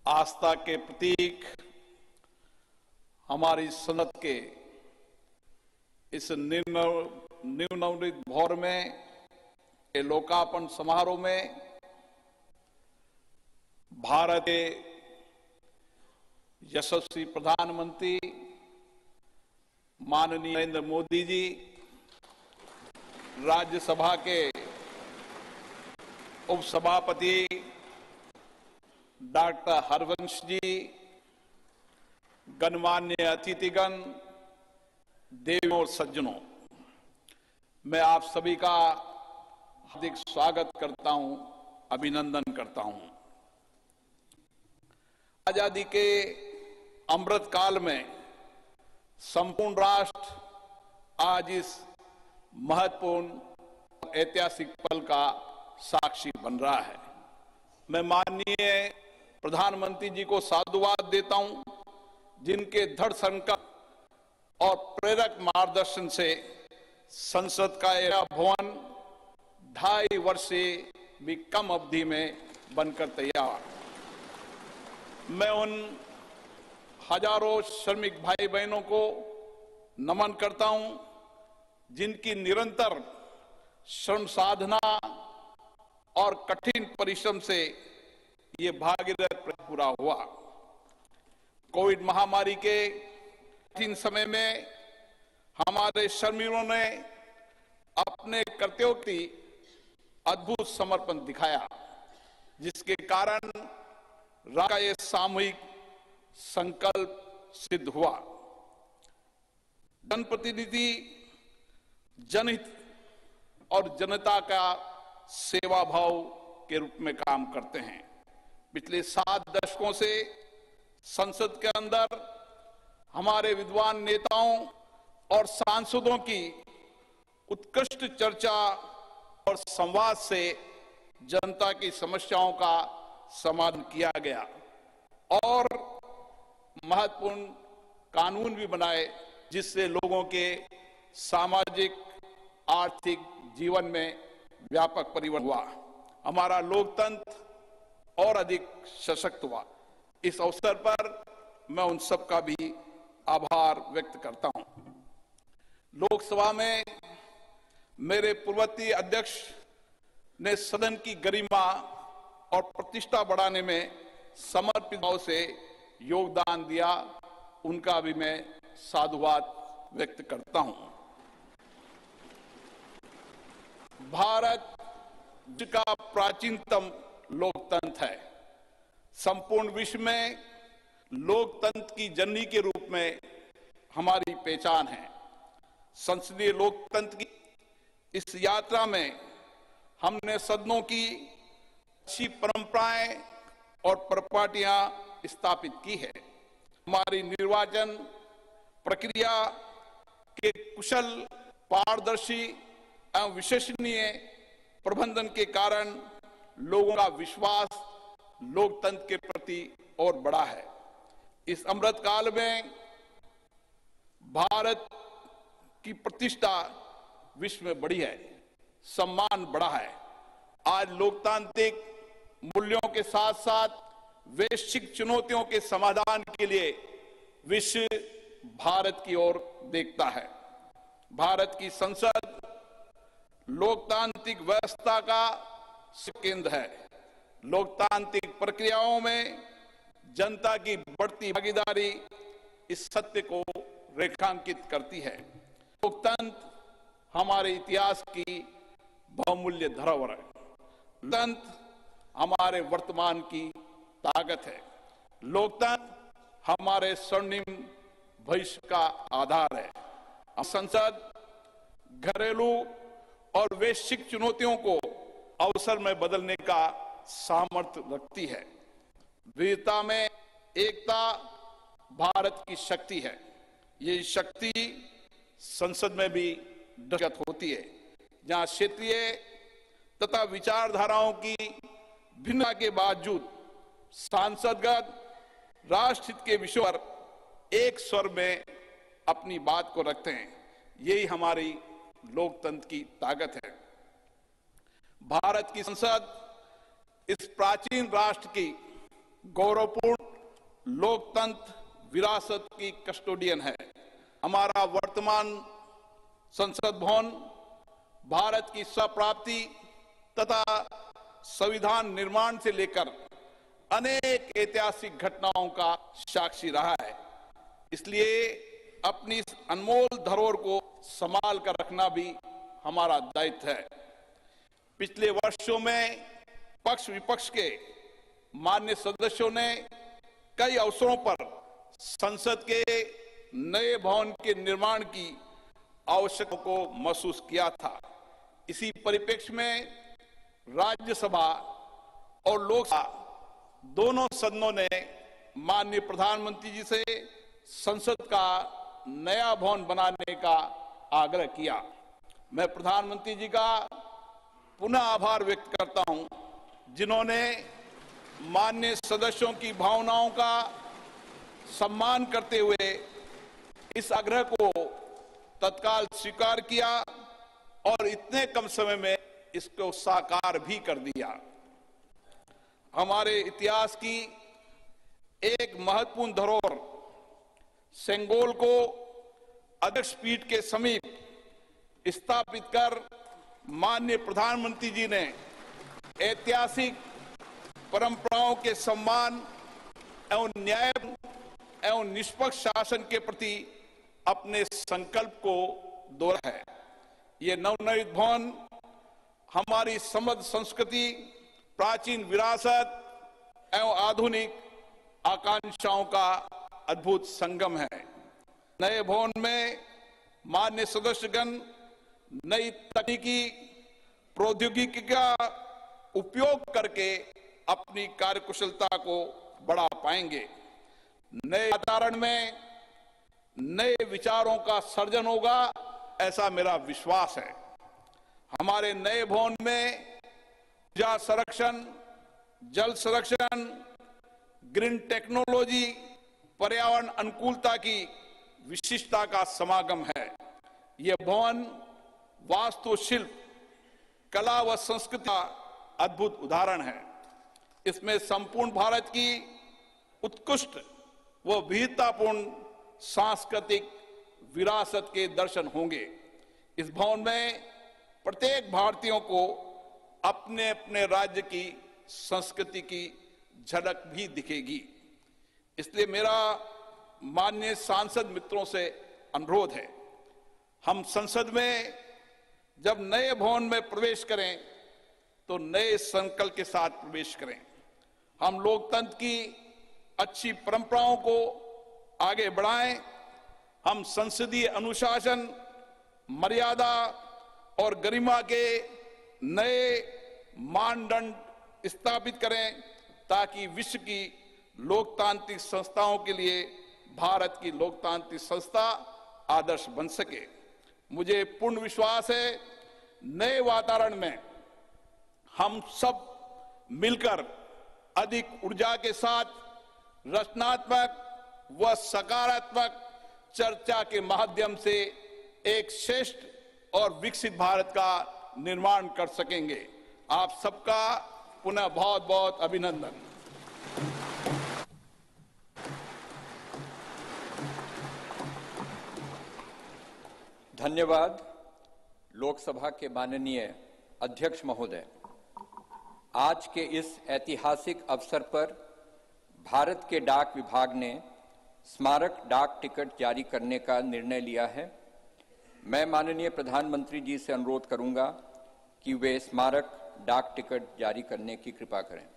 आस्था के प्रतीक हमारी संसद के इस नवनिर्मित भवन में लोकार्पण समारोह में भारत के यशस्वी प्रधानमंत्री माननीय नरेंद्र मोदी जी, राज्यसभा के उपसभापति डॉक्टर हरवंश जी, गणमान्य अतिथिगण, देवियों और सज्जनों, मैं आप सभी का हार्दिक स्वागत करता हूं, अभिनंदन करता हूं। आजादी के अमृत काल में संपूर्ण राष्ट्र आज इस महत्वपूर्ण ऐतिहासिक पल का साक्षी बन रहा है। मैं माननीय प्रधानमंत्री जी को साधुवाद देता हूं, जिनके दृढ़ संकल्प और प्रेरक मार्गदर्शन से संसद का यह भवन 2.5 वर्ष से भी कम अवधि में बनकर तैयार। मैं उन हजारों श्रमिक भाई बहनों को नमन करता हूं, जिनकी निरंतर श्रम साधना और कठिन परिश्रम से ये भागीरथ पूरा हुआ। कोविड महामारी के कठिन समय में हमारे श्रमिकों ने अपने कर्तव्यों की अद्भुत समर्पण दिखाया, जिसके कारण राष्ट्र का ये सामूहिक संकल्प सिद्ध हुआ। जनप्रतिनिधि जनहित और जनता का सेवा भाव के रूप में काम करते हैं। पिछले 7 दशकों से संसद के अंदर हमारे विद्वान नेताओं और सांसदों की उत्कृष्ट चर्चा और संवाद से जनता की समस्याओं का समाधान किया गया और महत्वपूर्ण कानून भी बनाए, जिससे लोगों के सामाजिक आर्थिक जीवन में व्यापक परिवर्तन हुआ। हमारा लोकतंत्र और अधिक सशक्त हुआ। इस अवसर पर मैं उन सब का भी आभार व्यक्त करता हूं। लोकसभा में मेरे पूर्ववर्ती अध्यक्ष ने सदन की गरिमा और प्रतिष्ठा बढ़ाने में समर्पित भाव से योगदान दिया, उनका भी मैं साधुवाद व्यक्त करता हूं। भारत का प्राचीनतम लोकतंत्र है। संपूर्ण विश्व में लोकतंत्र की जननी के रूप में हमारी पहचान है। संसदीय लोकतंत्र की इस यात्रा में हमने सदनों की अच्छी परंपराएं और परिपाटियां स्थापित की है। हमारी निर्वाचन प्रक्रिया के कुशल पारदर्शी एवं विश्वसनीय प्रबंधन के कारण लोगों का विश्वास लोकतंत्र के प्रति और बढ़ा है। इस अमृत काल में भारत की प्रतिष्ठा विश्व में बढ़ी है, सम्मान बढ़ा है। आज लोकतांत्रिक मूल्यों के साथ साथ वैश्विक चुनौतियों के समाधान के लिए विश्व भारत की ओर देखता है। भारत की संसद लोकतांत्रिक व्यवस्था का केंद्र है। लोकतांत्रिक प्रक्रियाओं में जनता की बढ़ती भागीदारी इस सत्य को रेखांकित करती है। लोकतंत्र हमारे इतिहास की बहुमूल्य धरोहर है। लोकतंत्र हमारे वर्तमान की ताकत है। लोकतंत्र हमारे स्वर्णिम भविष्य का आधार है। संसद घरेलू और वैश्विक चुनौतियों को अवसर में बदलने का सामर्थ्य रखती है। विविधता में एकता भारत की शक्ति है। ये शक्ति संसद में भी दृष्टिगत होती है, जहां क्षेत्रीय तथा विचारधाराओं की भिन्नता के बावजूद सांसदगण राष्ट्रहित के विषय पर एक स्वर में अपनी बात को रखते हैं। यही हमारी लोकतंत्र की ताकत है। भारत की संसद इस प्राचीन राष्ट्र की गौरवपूर्ण लोकतंत्र विरासत की कस्टोडियन है। हमारा वर्तमान संसद भवन भारत की स्वप्राप्ति तथा संविधान निर्माण से लेकर अनेक ऐतिहासिक घटनाओं का साक्षी रहा है। इसलिए अपनी इस अनमोल धरोहर को संभाल कर रखना भी हमारा दायित्व है। पिछले वर्षों में पक्ष विपक्ष के मान्य सदस्यों ने कई अवसरों पर संसद के नए भवन के निर्माण की आवश्यकता को महसूस किया था। इसी परिप्रेक्ष्य में राज्यसभा और लोकसभा दोनों सदनों ने माननीय प्रधानमंत्री जी से संसद का नया भवन बनाने का आग्रह किया। मैं प्रधानमंत्री जी का पुनः आभार व्यक्त करता हूं, जिन्होंने माननीय सदस्यों की भावनाओं का सम्मान करते हुए इस आग्रह को तत्काल स्वीकार किया और इतने कम समय में इसको साकार भी कर दिया। हमारे इतिहास की एक महत्वपूर्ण धरोहर सेंगोल को अध्यक्ष पीठ के समीप स्थापित कर माननीय प्रधानमंत्री जी ने ऐतिहासिक परंपराओं के सम्मान एवं न्याय एवं निष्पक्ष शासन के प्रति अपने संकल्प को दोहराया है। ये नवनिर्मित भवन हमारी समृद्ध संस्कृति, प्राचीन विरासत एवं आधुनिक आकांक्षाओं का अद्भुत संगम है। नए भवन में माननीय सदस्यगण नई तकनीकी प्रौद्योगिकी का उपयोग करके अपनी कार्यकुशलता को बढ़ा पाएंगे। नए वातावरण में नए विचारों का सर्जन होगा, ऐसा मेरा विश्वास है। हमारे नए भवन में ऊर्जा संरक्षण, जल संरक्षण, ग्रीन टेक्नोलॉजी, पर्यावरण अनुकूलता की विशिष्टता का समागम है। यह भवन वास्तुशिल्प, कला व संस्कृति का अद्भुत उदाहरण है। इसमें संपूर्ण भारत की उत्कृष्ट व विविधतापूर्ण सांस्कृतिक विरासत के दर्शन होंगे। इस भवन में प्रत्येक भारतीयों को अपने अपने राज्य की संस्कृति की झलक भी दिखेगी। इसलिए मेरा माननीय सांसद मित्रों से अनुरोध है, हम संसद में जब नए भवन में प्रवेश करें तो नए संकल्प के साथ प्रवेश करें। हम लोकतंत्र की अच्छी परंपराओं को आगे बढ़ाएं। हम संसदीय अनुशासन, मर्यादा और गरिमा के नए मानदंड स्थापित करें, ताकि विश्व की लोकतांत्रिक संस्थाओं के लिए भारत की लोकतांत्रिक संस्था आदर्श बन सके। मुझे पूर्ण विश्वास है नए वातावरण में हम सब मिलकर अधिक ऊर्जा के साथ रचनात्मक व सकारात्मक चर्चा के माध्यम से एक श्रेष्ठ और विकसित भारत का निर्माण कर सकेंगे। आप सबका पुनः बहुत बहुत अभिनंदन। धन्यवाद। लोकसभा के माननीय अध्यक्ष महोदय, आज के इस ऐतिहासिक अवसर पर भारत के डाक विभाग ने स्मारक डाक टिकट जारी करने का निर्णय लिया है। मैं माननीय प्रधानमंत्री जी से अनुरोध करूंगा कि वे स्मारक डाक टिकट जारी करने की कृपा करें।